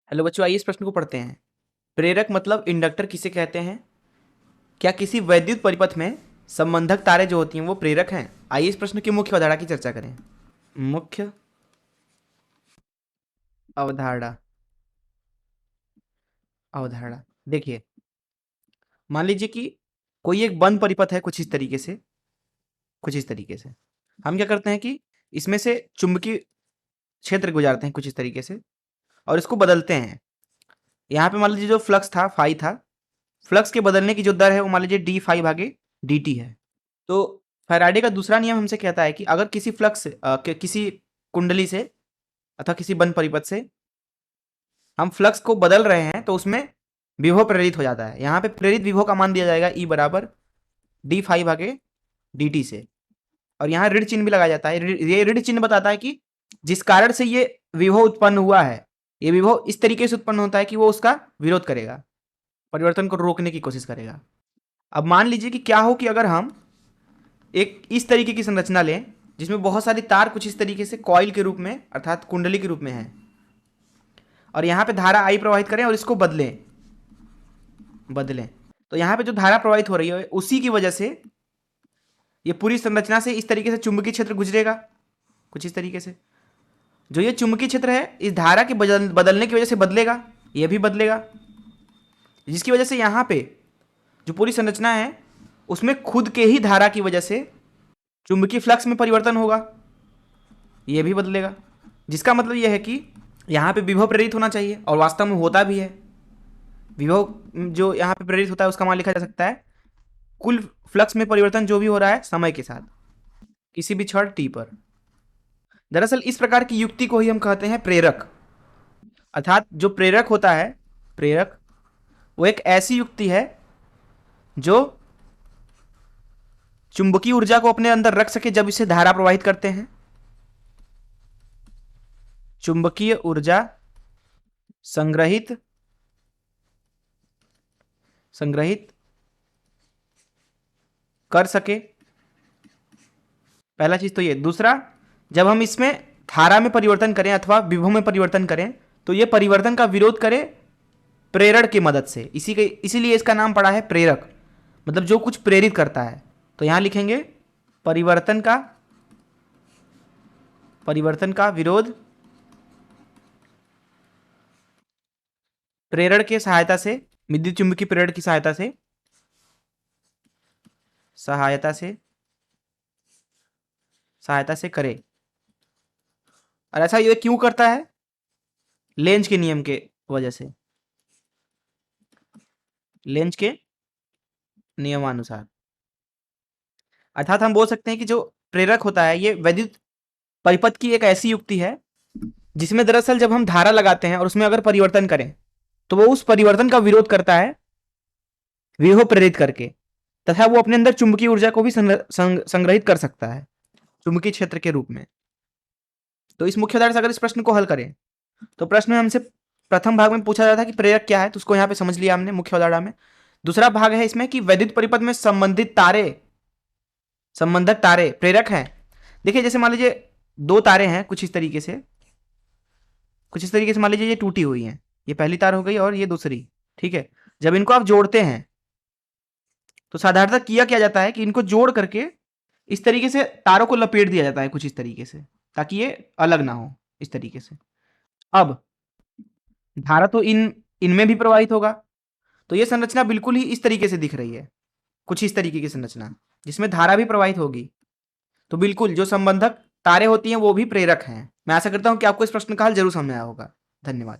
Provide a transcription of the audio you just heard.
Hello बच्चों, आइए इस प्रश्न को पढ़ते हैं। प्रेरक मतलब इंडक्टर किसे कहते हैं? क्या किसी वैद्युत परिपथ में संबंधक तारें जो होती हैं वो प्रेरक हैं? आइए इस प्रश्न की मुख्य अवधारणा की चर्चा करें। मुख्य अवधारणा अवधारणा देखिए, मान लीजिए कि कोई एक बंद परिपथ है कुछ इस तरीके से हम क्या करते हैं कि इसमें से चुंबकीय क्षेत्र गुजारते हैं कुछ इस तरीके से और इसको बदलते हैं। यहाँ पे मान लीजिए जो फ्लक्स था फाई था, फ्लक्स के बदलने की जो दर है वो मान लीजिए डी फाई भागे डी टी है। तो फैराडे का दूसरा नियम हमसे कहता है कि अगर किसी फ्लक्स किसी कुंडली से अथवा किसी बंद परिपथ से हम फ्लक्स को बदल रहे हैं तो उसमें विभव प्रेरित हो जाता है। यहाँ पे प्रेरित विभव का मान दिया जाएगा ई बराबर डी फाइव भागे डी टी से, और यहाँ ऋण चिन्ह भी लगाया जाता है। ये ऋण चिन्ह बताता है कि जिस कारण से ये विभव उत्पन्न हुआ है, ये विभव इस तरीके से उत्पन्न होता है कि वो उसका विरोध करेगा, परिवर्तन को रोकने की कोशिश करेगा। अब मान लीजिए कि क्या हो कि अगर हम एक इस तरीके की संरचना लें जिसमें बहुत सारी तार कुछ इस तरीके से कॉइल के रूप में अर्थात कुंडली के रूप में है, और यहाँ पे धारा आई प्रवाहित करें और इसको बदलें तो यहाँ पे जो धारा प्रवाहित हो रही है उसी की वजह से ये पूरी संरचना से इस तरीके से चुंबकीय क्षेत्र गुजरेगा कुछ इस तरीके से। जो ये चुंबकीय क्षेत्र है इस धारा के बदलने की वजह से बदलेगा, ये भी बदलेगा, जिसकी वजह से यहाँ पे जो पूरी संरचना है उसमें खुद के ही धारा की वजह से चुंबकीय फ्लक्स में परिवर्तन होगा, ये भी बदलेगा। जिसका मतलब यह है कि यहाँ पे विभव प्रेरित होना चाहिए और वास्तव में होता भी है। विभव जो यहाँ पे प्रेरित होता है उसका मान लिखा जा सकता है कुल फ्लक्स में परिवर्तन जो भी हो रहा है समय के साथ किसी भी क्षण टी पर। दरअसल इस प्रकार की युक्ति को ही हम कहते हैं प्रेरक। अर्थात जो प्रेरक होता है, प्रेरक वो एक ऐसी युक्ति है जो चुंबकीय ऊर्जा को अपने अंदर रख सके जब इसे धारा प्रवाहित करते हैं। चुंबकीय ऊर्जा संग्रहित कर सके, पहला चीज तो ये। दूसरा, जब हम इसमें धारा में परिवर्तन करें अथवा विभव में परिवर्तन करें तो ये परिवर्तन का विरोध करे प्रेरण की मदद से, इसीलिए इसका नाम पड़ा है प्रेरक, मतलब जो कुछ प्रेरित करता है। तो यहां लिखेंगे परिवर्तन का विरोध प्रेरण के सहायता से, विद्युत चुंबकीय प्रेरण की सहायता से करे। और ऐसा ये क्यों करता है? लेंज के नियम के वजह से, लेंज के नियमानुसार। अर्थात हम बोल सकते हैं कि जो प्रेरक होता है ये वैद्युत परिपथ की एक ऐसी युक्ति है जिसमें दरअसल जब हम धारा लगाते हैं और उसमें अगर परिवर्तन करें तो वो उस परिवर्तन का विरोध करता है विभव प्रेरित करके, तथा वो अपने अंदर चुंबकीय ऊर्जा को भी संग्रहित कर सकता है चुंबकीय क्षेत्र के रूप में। तो इस मुख्य आधार से अगर इस प्रश्न को हल करें तो प्रश्न में हमसे प्रथम भाग में पूछा जाता है कि प्रेरक क्या है, तो उसको यहाँ पे समझ लिया हमने मुख्य अवधारणा में। दूसरा भाग है इसमें कि वैद्युत परिपथ में संबंधक तारे प्रेरक हैं। देखिए जैसे मान लीजिए दो तारे हैं कुछ इस तरीके से मान लीजिए ये टूटी हुई हैं, ये पहली तार हो गई और ये दूसरी, ठीक है। जब इनको आप जोड़ते हैं तो साधारणतः क्या जाता है कि इनको जोड़ करके इस तरीके से तारों को लपेट दिया जाता है कुछ इस तरीके से, ताकि ये अलग ना हो इस तरीके से। अब धारा तो इनमें भी प्रवाहित होगा, तो ये संरचना बिल्कुल ही इस तरीके से दिख रही है, कुछ इस तरीके की संरचना जिसमें धारा भी प्रवाहित होगी। तो बिल्कुल जो संबंधक तारे होती हैं वो भी प्रेरक हैं। मैं आशा करता हूं कि आपको इस प्रश्न का हल जरूर समझ आया होगा। धन्यवाद।